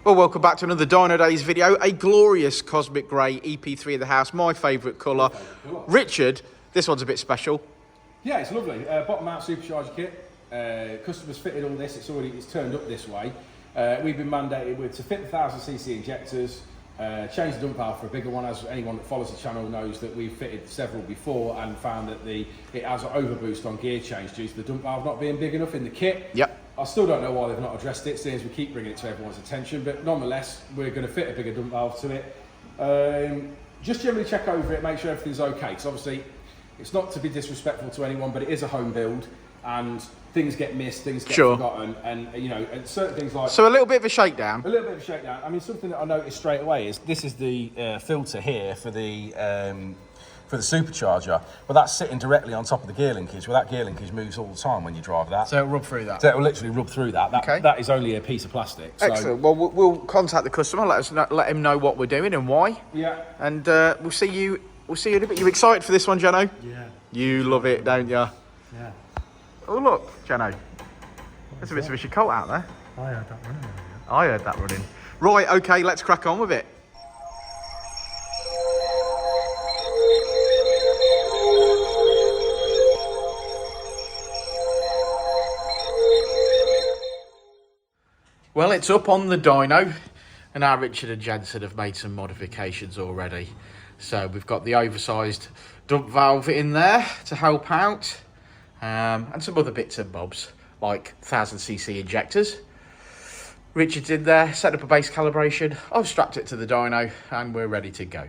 Well, welcome back to another Dynodaze video. A glorious Cosmic Grey EP3 of the house, my favourite colour. Richard, this one's a bit special. Yeah, it's lovely. Bottom mount supercharger kit. Customers fitted all this. It's turned up this way. We've been mandated to fit the 1000cc injectors, change the dump valve for a bigger one. As anyone that follows the channel knows, that we've fitted several before and found that it has an overboost on gear change due to the dump valve not being big enough in the kit. Yep. I still don't know why they've not addressed it, seeing as we keep bringing it to everyone's attention, but nonetheless, we're going to fit a bigger dump valve to it. Just generally check over it, make sure everything's okay, because obviously it's not to be disrespectful to anyone, but it is a home build, and things get missed, things get forgotten, and you know, and certain things like... So a little bit of a shakedown. A little bit of a shakedown. I mean, something that I noticed straight away is this is the filter here for the supercharger, but that's sitting directly on top of the gear linkage. Well, that gear linkage moves all the time when you drive that. So it'll rub through that. So it'll literally rub through that. That is only a piece of plastic. So. Excellent. Well, we'll contact the customer, let him know what we're doing and why. Yeah. And we'll see you in a bit. You excited for this one, Jeno? Yeah. You love it, don't you? Yeah. Oh look, Jeno. There's a bit of a Colt out there. I heard that running. I heard that running. Right, okay, let's crack on with it. Well, it's up on the dyno, and our Richard and Jensen have made some modifications already. So we've got the oversized dump valve in there to help out, and some other bits and bobs, like 1000cc injectors. Richard's in there, set up a base calibration, I've strapped it to the dyno, and we're ready to go.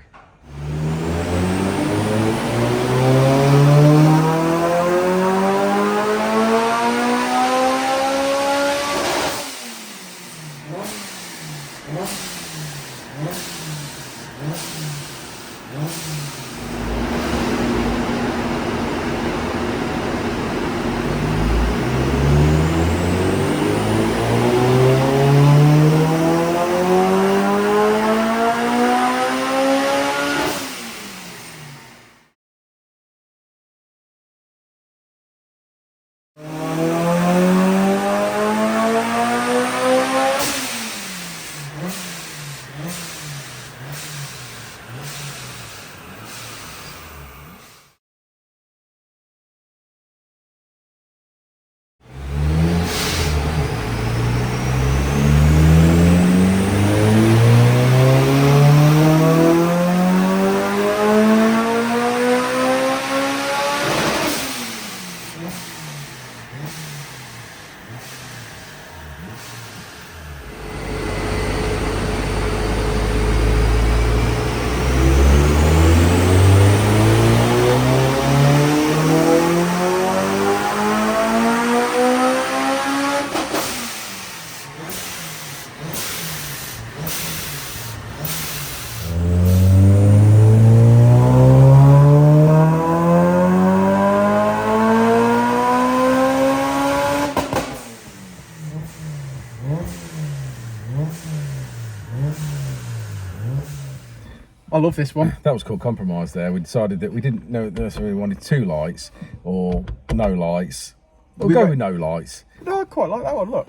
I love this one. That was called compromise there. We decided that we didn't know necessarily wanted 2 lights or no lights. We'll go with no lights. No, I quite like that one, look.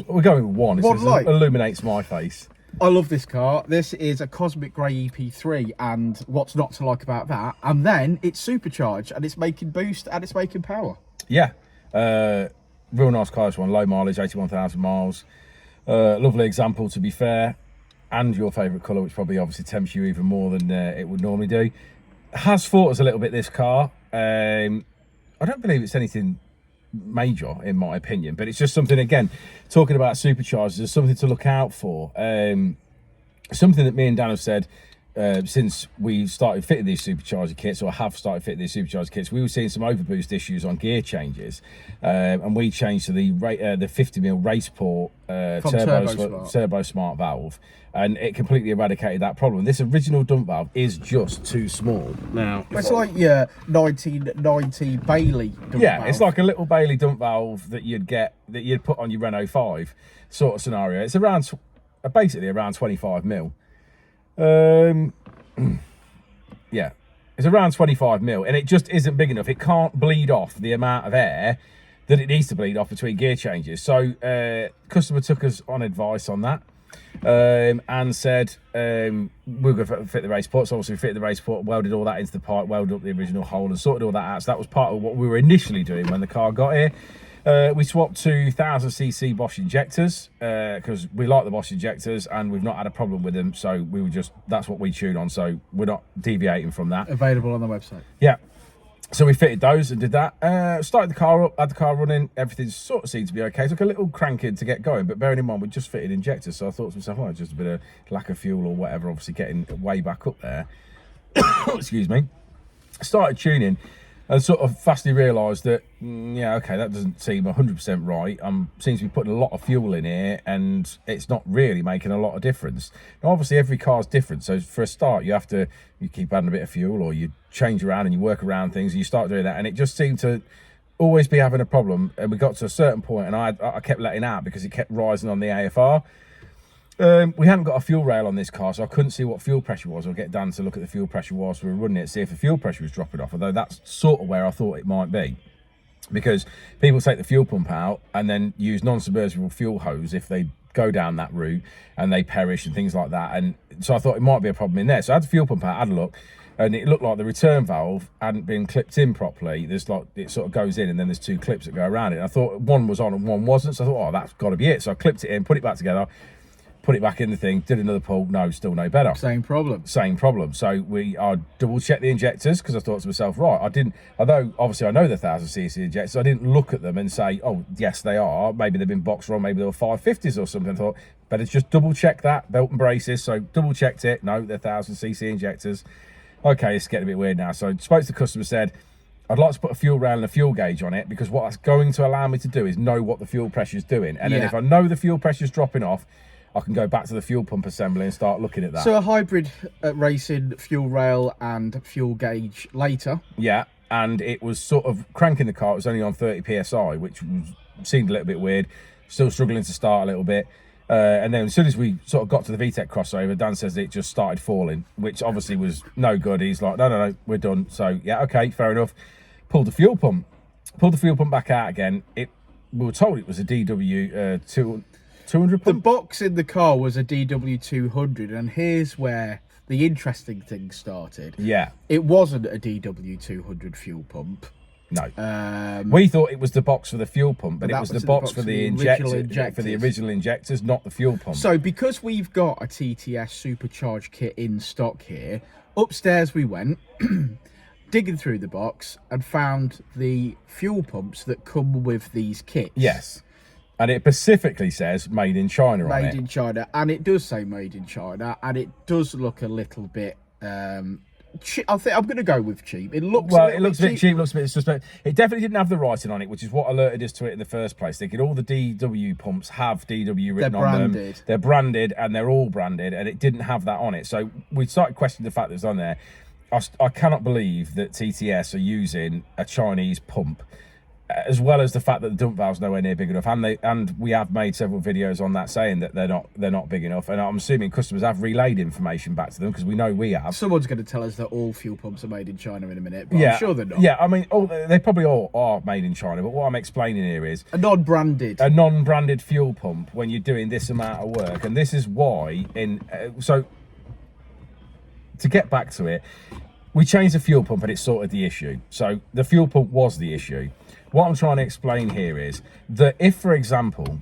We're going with one. One light. It illuminates my face. I love this car. This is a Cosmic Grey EP3, and what's not to like about that? And then it's supercharged, and it's making boost, and it's making power. Yeah. Real nice car, this one. Low mileage, 81,000 miles. Lovely example, to be fair. And your favourite colour, which probably obviously tempts you even more than it would normally do. Has fought us a little bit, this car. I don't believe it's anything major, in my opinion, but it's just something, again, talking about superchargers, there's something to look out for. Something that me and Dan have said since we started fitting these supercharger kits, or have started fitting these supercharger kits, we were seeing some overboost issues on gear changes, and we changed to the 50mm Raceport Turbo Smart valve, and it completely eradicated that problem. This original dump valve is just too small. Now, it's like your 1990 Bailey dump valve. It's like a little Bailey dump valve that you'd put on your Renault 5 sort of scenario. It's around basically around 25mm. Yeah, it's around 25mm, and it just isn't big enough. It can't bleed off the amount of air that it needs to bleed off between gear changes. So customer took us on advice on that. and said we're going to fit the race port. So obviously we fitted the race port, welded all that into the pipe, welded up the original hole and sorted all that out. So that was part of what we were initially doing when the car got here. We swapped to 1000cc Bosch injectors because we like the Bosch injectors and we've not had a problem with them. So we were just, that's what we tune on. So we're not deviating from that. Available on the website. Yeah. So we fitted those and did that. Started the car up, had the car running. Everything sort of seemed to be okay. Took a little cranking to get going, but bearing in mind we just fitted injectors. So I thought to myself, oh, just a bit of lack of fuel or whatever. Obviously getting way back up there. Excuse me. Started tuning. And sort of fastly realised that, yeah, okay, that doesn't seem 100% right. Seems to be putting a lot of fuel in here and it's not really making a lot of difference. Now, obviously, every car's different. So for a start, you keep adding a bit of fuel or you change around and you work around things and you start doing that. And it just seemed to always be having a problem. And we got to a certain point and I kept letting out because it kept rising on the AFR. We hadn't got a fuel rail on this car, so I couldn't see what fuel pressure was or get Dan to look at the fuel pressure whilst we were running it, see if the fuel pressure was dropping off, although that's sort of where I thought it might be. Because people take the fuel pump out and then use non-submersible fuel hose if they go down that route and they perish and things like that. And so I thought it might be a problem in there. So I had the fuel pump out, had a look, and it looked like the return valve hadn't been clipped in properly. There's like, it sort of goes in and then there's two clips that go around it. And I thought one was on and one wasn't, so I thought, oh, that's got to be it. So I clipped it in, put it back together, put it back in the thing, did another pull, no, still no better. Same problem. Same problem. So I double checked the injectors because I thought to myself, right, although obviously I know the 1000cc injectors, I didn't look at them and say, oh, yes, they are. Maybe they've been boxed wrong, maybe they were 550s or something. I thought, better just double check that, belt and braces. So double checked it, no, they're 1000cc injectors. Okay, it's getting a bit weird now. So I spoke to the customer, said, I'd like to put a fuel rail and a fuel gauge on it because what that's going to allow me to do is know what the fuel pressure is doing. And then if I know the fuel pressure is dropping off, I can go back to the fuel pump assembly and start looking at that. So a hybrid racing fuel rail and fuel gauge later. Yeah, and it was sort of cranking the car. It was only on 30 psi, which seemed a little bit weird. Still struggling to start a little bit. And then as soon as we sort of got to the VTEC crossover, Dan says it just started falling, which obviously was no good. He's like, no, we're done. So yeah, okay, fair enough. Pulled the fuel pump back out again. We were told it was a DW 200 pump. The box in the car was a DW200, and here's where the interesting thing started. Yeah. It wasn't a DW200 fuel pump. No. We thought it was the box for the fuel pump, but it was the box for the original injectors, not the fuel pump. So because we've got a TTS Supercharge kit in stock here, upstairs we went, digging through the box, and found the fuel pumps that come with these kits. Yes. And it specifically says made in China on it. Made in China, and it does say made in China, and it does look a little bit I think I'm going to go with cheap. It looks a bit cheap. Looks a bit suspect. It definitely didn't have the writing on it, which is what alerted us to it in the first place. Thinking all the DW pumps have DW written on them. They're branded, and they're all branded, and it didn't have that on it. So we started questioning the fact that it's on there. I cannot believe that TTS are using a Chinese pump, as well as the fact that the dump valve's nowhere near big enough, and we have made several videos on that saying that they're not big enough, and I'm assuming customers have relayed information back to them because we know we have. Someone's going to tell us that all fuel pumps are made in China in a minute, but I'm sure they're not. Yeah, I mean, they probably all are made in China, but what I'm explaining here is a non-branded fuel pump when you're doing this amount of work, and this is why so to get back to it, we changed the fuel pump and it sorted the issue. So the fuel pump was the issue. What I'm trying to explain here is that if, for example,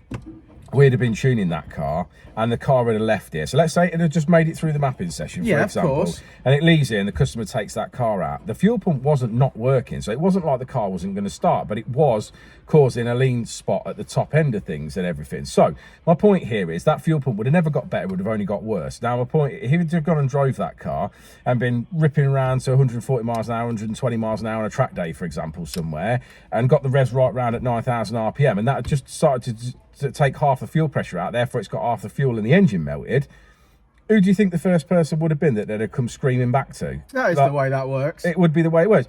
we'd have been tuning that car and the car had left here, so let's say it had just made it through the mapping session, for example, and it leaves here and the customer takes that car out, the fuel pump wasn't not working, so it wasn't like the car wasn't going to start, but it was causing a lean spot at the top end of things and everything. So my point here is that fuel pump would have never got better, would have only got worse. Now my point, if he'd have gone and drove that car and been ripping around to 140 miles an hour, 120 miles an hour on a track day, for example, somewhere, and got the revs right round at 9,000 RPM, and that had just started to take half the fuel pressure out, therefore it's got half the fuel in the engine melted, who do you think the first person would have been that they'd have come screaming back to? That is the way that works. It would be the way it works.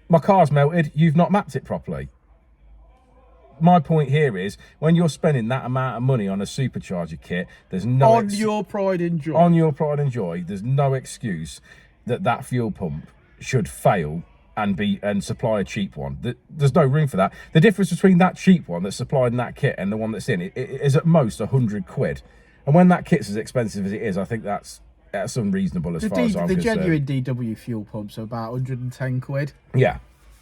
My car's melted, you've not mapped it properly. My point here is, when you're spending that amount of money on a supercharger kit, there's no... On your pride and joy. On your pride and joy, there's no excuse that fuel pump should fail and supply a cheap one. There's no room for that. The difference between that cheap one that's supplied in that kit and the one that's in it is at most 100 quid. And when that kit's as expensive as it is, I think that's unreasonable as far as I'm The concerned. genuine DW fuel pumps are about 110 quid. Yeah.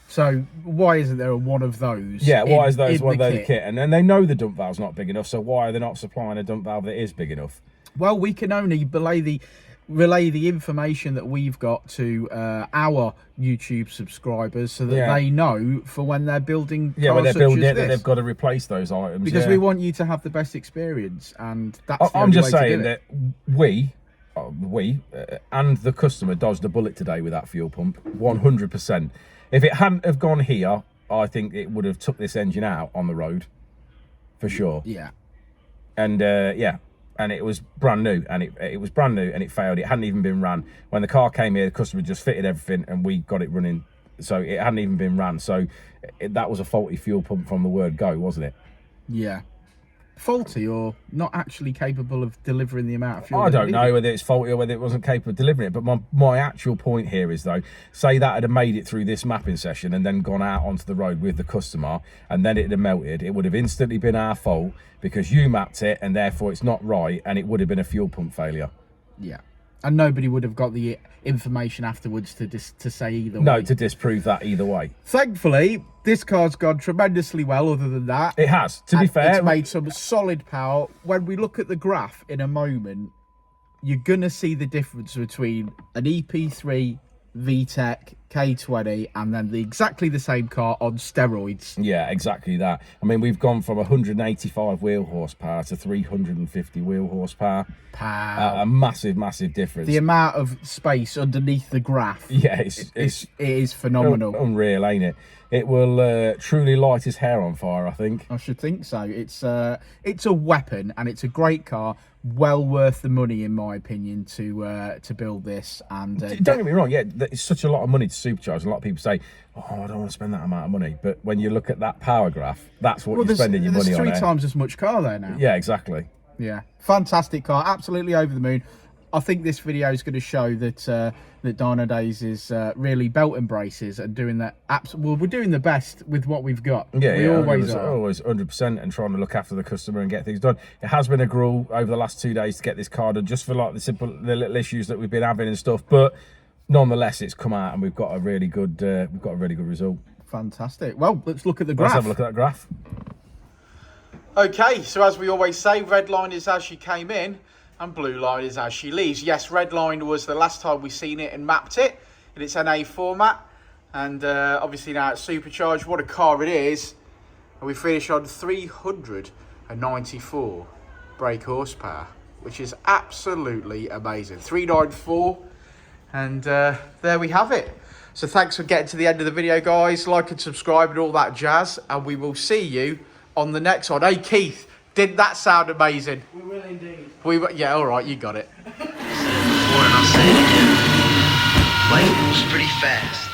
So why isn't there one of those? Yeah, why is those in one the of those kit? kit? And then they know the dump valve's not big enough, so why are they not supplying a dump valve that is big enough? Well, we can only relay the information that we've got to our YouTube subscribers so that they know for when they're building cars when they're such building as it, that this. they've got to replace those items. Because we want you to have the best experience, and that's the I'm only just way to saying do that it. we and the customer dodged a bullet today with that fuel pump, 100%. If it hadn't have gone here, I think it would have took this engine out on the road, for sure. Yeah. And and it was brand new, and it was brand new, and it failed. It hadn't even been ran. When the car came here, the customer just fitted everything, and we got it running. So it hadn't even been ran. So that was a faulty fuel pump from the word go, wasn't it? Yeah. Faulty or not actually capable of delivering the amount of fuel? I don't know whether it's faulty or whether it wasn't capable of delivering it. But my actual point here is, though, say that had made it through this mapping session and then gone out onto the road with the customer, and then it had melted, it would have instantly been our fault because you mapped it, and therefore it's not right, and it would have been a fuel pump failure. Yeah. And nobody would have got the information afterwards to say either way. No, to disprove that either way. Thankfully, this car's gone tremendously well other than that. It has. To be fair, it's made some solid power. When we look at the graph in a moment, you're going to see the difference between an EP3 VTEC K20 and then exactly the same car on steroids. Yeah, exactly that. I mean, we've gone from 185 wheel horsepower to 350 wheel horsepower. Pow. A massive, massive difference. The amount of space underneath the graph. Yeah, it is phenomenal. Unreal, ain't it? It will truly light his hair on fire, I think. I should think so. It's a weapon, and it's a great car. Well worth the money, in my opinion, to build this. And don't get me wrong, yeah, it's such a lot of money to supercharge. A lot of people say, "Oh, I don't want to spend that amount of money." But when you look at that power graph, that's what you're spending your money on. There's 3 times as much car there now. Yeah, exactly. Yeah, fantastic car, absolutely over the moon. I think this video is going to show that that Dynodaze is really belting braces and doing that. Well, we're doing the best with what we've got. Yeah, we always are. Always 100%, and trying to look after the customer and get things done. It has been a gruel over the last 2 days to get this car done, just for like the little issues that we've been having and stuff. But nonetheless, it's come out, and we've got a really good result. Fantastic. Well, let's look at the graph. Let's have a look at that graph. Okay, so as we always say, red line is as she came in and blue line is as she leaves. Yes, red line was the last time we seen it and mapped it in its NA format, and obviously now it's supercharged. What a car it is. And we finish on 394 brake horsepower, which is absolutely amazing. 394, and there we have it. So thanks for getting to the end of the video, guys. Like and subscribe and all that jazz, and we will see you on the next one. Hey Keith, didn't that sound amazing? We will indeed. Yeah, all right, you got it. Before and I'll say it again. Life moves pretty fast.